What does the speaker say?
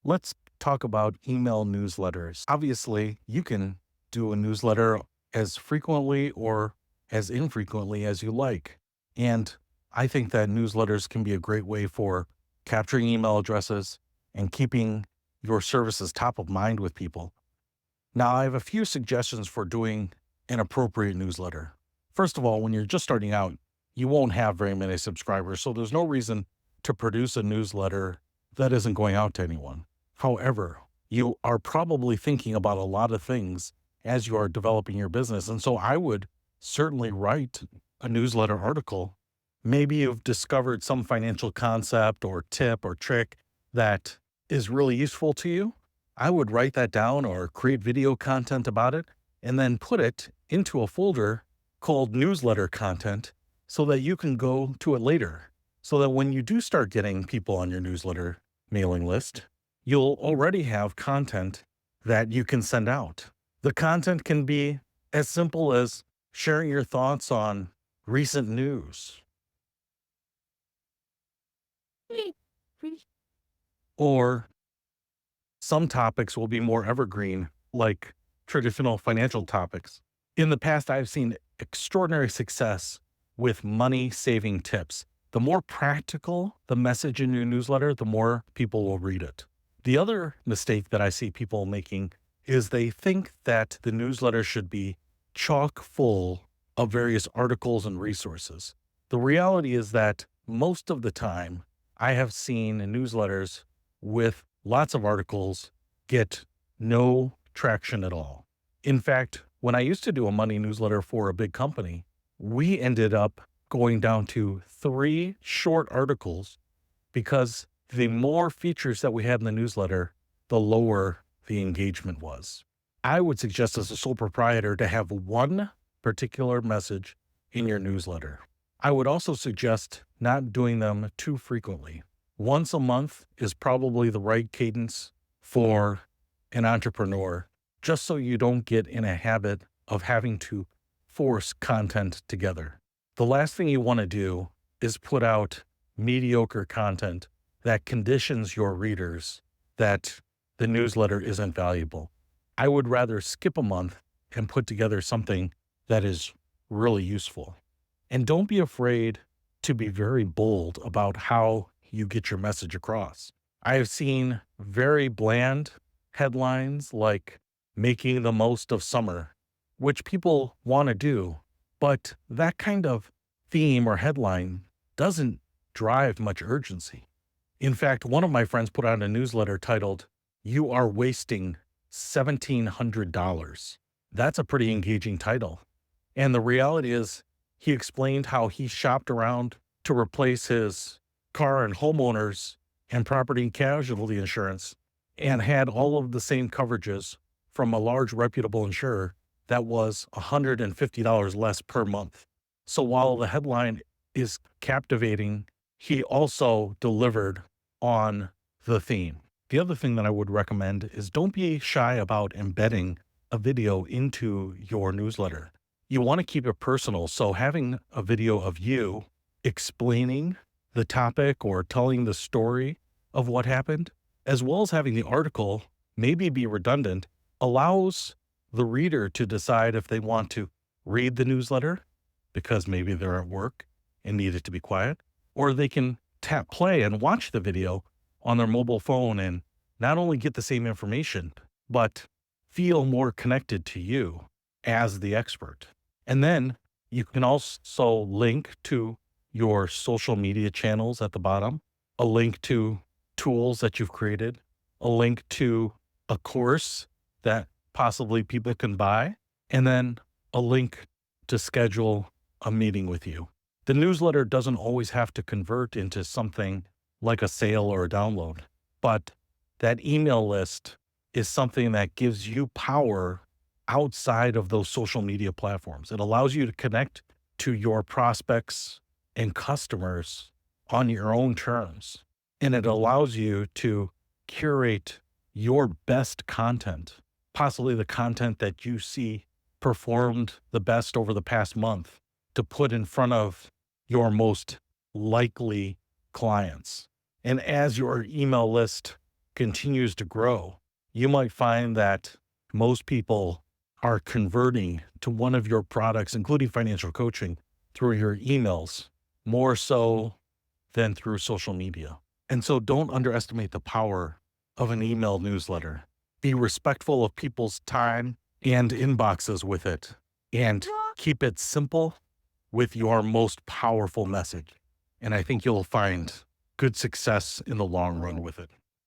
Let's talk about email newsletters. Obviously, you can do a newsletter as frequently or as infrequently as you like. And I think that newsletters can be a great way for capturing email addresses and keeping your services top of mind with people. Now, I have a few suggestions for doing an appropriate newsletter. First of all, when you're just starting out, you won't have very many subscribers, so there's no reason to produce a newsletter that isn't going out to anyone. However, you are probably thinking about a lot of things as you are developing your business. And so I would certainly write a newsletter article. Maybe you've discovered some financial concept or tip or trick that is really useful to you. I would write that down or create video content about it and then put it into a folder called newsletter content so that you can go to it later. So that when you do start getting people on your newsletter mailing list, you'll already have content that you can send out. The content can be as simple as sharing your thoughts on recent news, or some topics will be more evergreen, like traditional financial topics. In the past, I've seen extraordinary success with money saving tips. The more practical the message in your newsletter, the more people will read it. The other mistake that I see people making is they think that the newsletter should be chock full of various articles and resources. The reality is that most of the time, I have seen newsletters with lots of articles get no traction at all. In fact, when I used to do a money newsletter for a big company, we ended up going down to 3 short articles because the more features that we had in the newsletter, the lower the engagement was. I would suggest as a sole proprietor to have one particular message in your newsletter. I would also suggest not doing them too frequently. Once a month is probably the right cadence for an entrepreneur, just so you don't get in a habit of having to force content together. The last thing you want to do is put out mediocre content that conditions your readers that the newsletter isn't valuable. I would rather skip a month and put together something that is really useful. And don't be afraid to be very bold about how you get your message across. I have seen very bland headlines like making the most of summer, which people want to do, but that kind of theme or headline doesn't drive much urgency. In fact, one of my friends put out a newsletter titled, "You Are Wasting $1,700. That's a pretty engaging title. And the reality is, he explained how he shopped around to replace his car and homeowners and property and casualty insurance and had all of the same coverages from a large reputable insurer that was $150 less per month. So while the headline is captivating, he also delivered on the theme. The other thing that I would recommend is don't be shy about embedding a video into your newsletter. You want to keep it personal. So having a video of you explaining the topic or telling the story of what happened, as well as having the article maybe be redundant, allows the reader to decide if they want to read the newsletter because maybe they're at work and need it to be quiet, or they can tap play and watch the video on their mobile phone and not only get the same information, but feel more connected to you as the expert. And then you can also link to your social media channels at the bottom, a link to tools that you've created, a link to a course that possibly people can buy, and then a link to schedule a meeting with you. The newsletter doesn't always have to convert into something like a sale or a download, but that email list is something that gives you power outside of those social media platforms. It allows you to connect to your prospects and customers on your own terms. And it allows you to curate your best content, possibly the content that you see performed the best over the past month, to put in front of your most likely clients. And as your email list continues to grow, you might find that most people are converting to one of your products, including financial coaching, through your emails more so than through social media. And so don't underestimate the power of an email newsletter. Be respectful of people's time and inboxes with it, and keep it simple with your most powerful message. And I think you'll find good success in the long run with it.